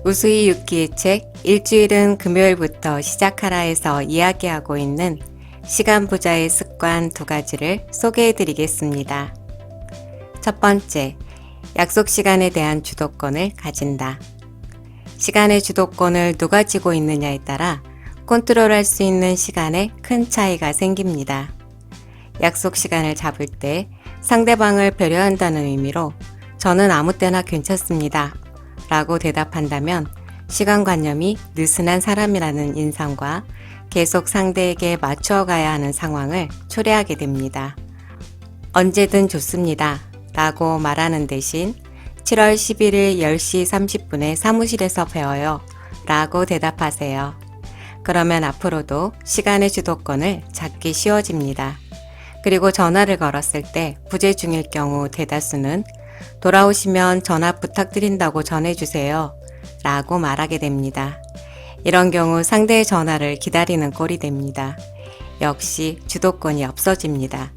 우수이 유키의 책 일주일은 금요일부터 시작하라에서 이야기하고 있는 시간 부자의 습관 2가지를 소개해 드리겠습니다. 첫 번째, 약속 시간에 대한 주도권을 가진다. 시간의 주도권을 누가 쥐고 있느냐에 따라 컨트롤할 수 있는 시간에 큰 차이가 생깁니다. 약속 시간을 잡을 때 상대방을 배려한다는 의미로 저는 아무 때나 괜찮습니다 라고 대답한다면 시간관념이 느슨한 사람이라는 인상과 계속 상대에게 맞추어 가야 하는 상황을 초래하게 됩니다. 언제든 좋습니다 라고 말하는 대신 7월 11일 10시 30분에 사무실에서 뵈어요 라고 대답하세요. 그러면 앞으로도 시간의 주도권을 잡기 쉬워집니다. 그리고 전화를 걸었을 때 부재 중일 경우 대다수는 돌아오시면 전화 부탁드린다고 전해주세요 라고 말하게 됩니다. 이런 경우 상대의 전화를 기다리는 꼴이 됩니다. 역시 주도권이 없어집니다.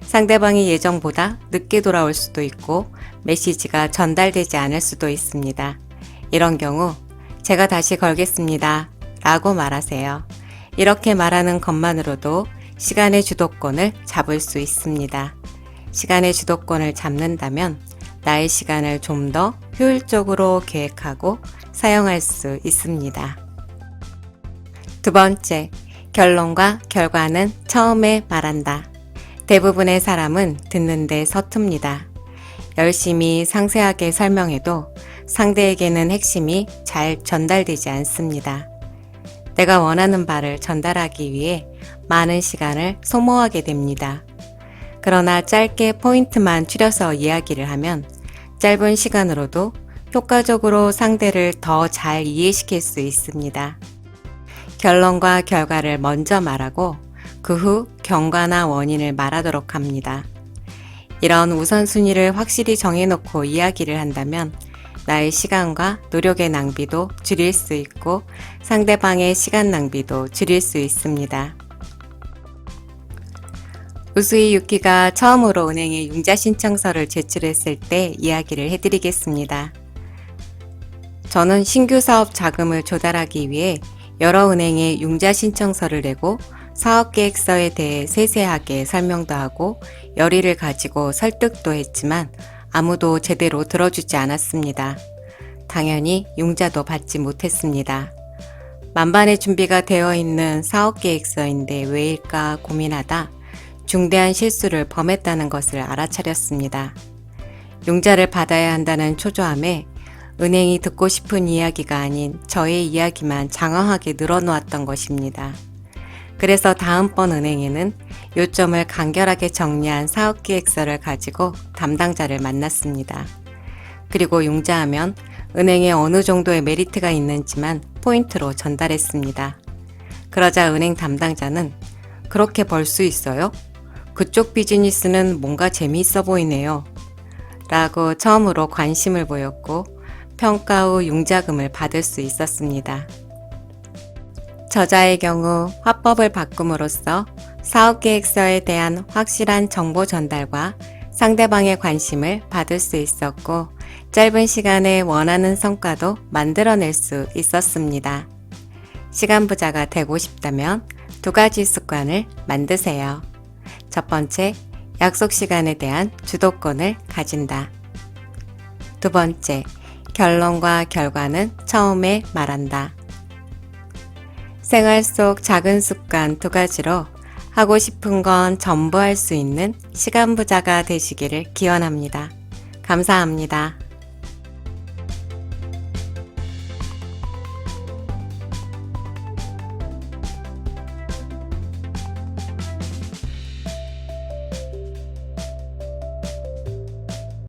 상대방이 예정보다 늦게 돌아올 수도 있고 메시지가 전달되지 않을 수도 있습니다. 이런 경우 제가 다시 걸겠습니다 라고 말하세요. 이렇게 말하는 것만으로도 시간의 주도권을 잡을 수 있습니다. 시간의 주도권을 잡는다면 나의 시간을 좀 더 효율적으로 계획하고 사용할 수 있습니다. 두 번째, 결론과 결과는 처음에 말한다. 대부분의 사람은 듣는데 서툽니다. 열심히 상세하게 설명해도 상대에게는 핵심이 잘 전달되지 않습니다. 내가 원하는 바를 전달하기 위해 많은 시간을 소모하게 됩니다. 그러나 짧게 포인트만 추려서 이야기를 하면 짧은 시간으로도 효과적으로 상대를 더 잘 이해시킬 수 있습니다. 결론과 결과를 먼저 말하고 그 후 경과나 원인을 말하도록 합니다. 이런 우선순위를 확실히 정해놓고 이야기를 한다면 나의 시간과 노력의 낭비도 줄일 수 있고 상대방의 시간 낭비도 줄일 수 있습니다. 우수이 유키가 처음으로 은행에 융자 신청서를 제출했을 때 이야기를 해드리겠습니다. 저는 신규 사업 자금을 조달하기 위해 여러 은행에 융자 신청서를 내고 사업계획서에 대해 세세하게 설명도 하고 열의를 가지고 설득도 했지만 아무도 제대로 들어주지 않았습니다. 당연히 융자도 받지 못했습니다. 만반의 준비가 되어 있는 사업계획서인데 왜일까 고민하다 중대한 실수를 범했다는 것을 알아차렸습니다. 융자를 받아야 한다는 초조함에 은행이 듣고 싶은 이야기가 아닌 저의 이야기만 장황하게 늘어놓았던 것입니다. 그래서 다음번 은행에는 요점을 간결하게 정리한 사업계획서를 가지고 담당자를 만났습니다. 그리고 융자하면 은행에 어느 정도의 메리트가 있는지만 포인트로 전달했습니다. 그러자 은행 담당자는 그렇게 벌 수 있어요? 그쪽 비즈니스는 뭔가 재미있어 보이네요. 라고 처음으로 관심을 보였고 평가 후 융자금을 받을 수 있었습니다. 저자의 경우 화법을 바꿈으로써 사업계획서에 대한 확실한 정보 전달과 상대방의 관심을 받을 수 있었고 짧은 시간에 원하는 성과도 만들어낼 수 있었습니다. 시간 부자가 되고 싶다면 2가지 습관을 만드세요. 첫 번째, 약속 시간에 대한 주도권을 가진다. 두 번째, 결론과 결과는 처음에 말한다. 생활 속 작은 습관 2가지로 하고 싶은 건 전부 할 수 있는 시간 부자가 되시기를 기원합니다. 감사합니다.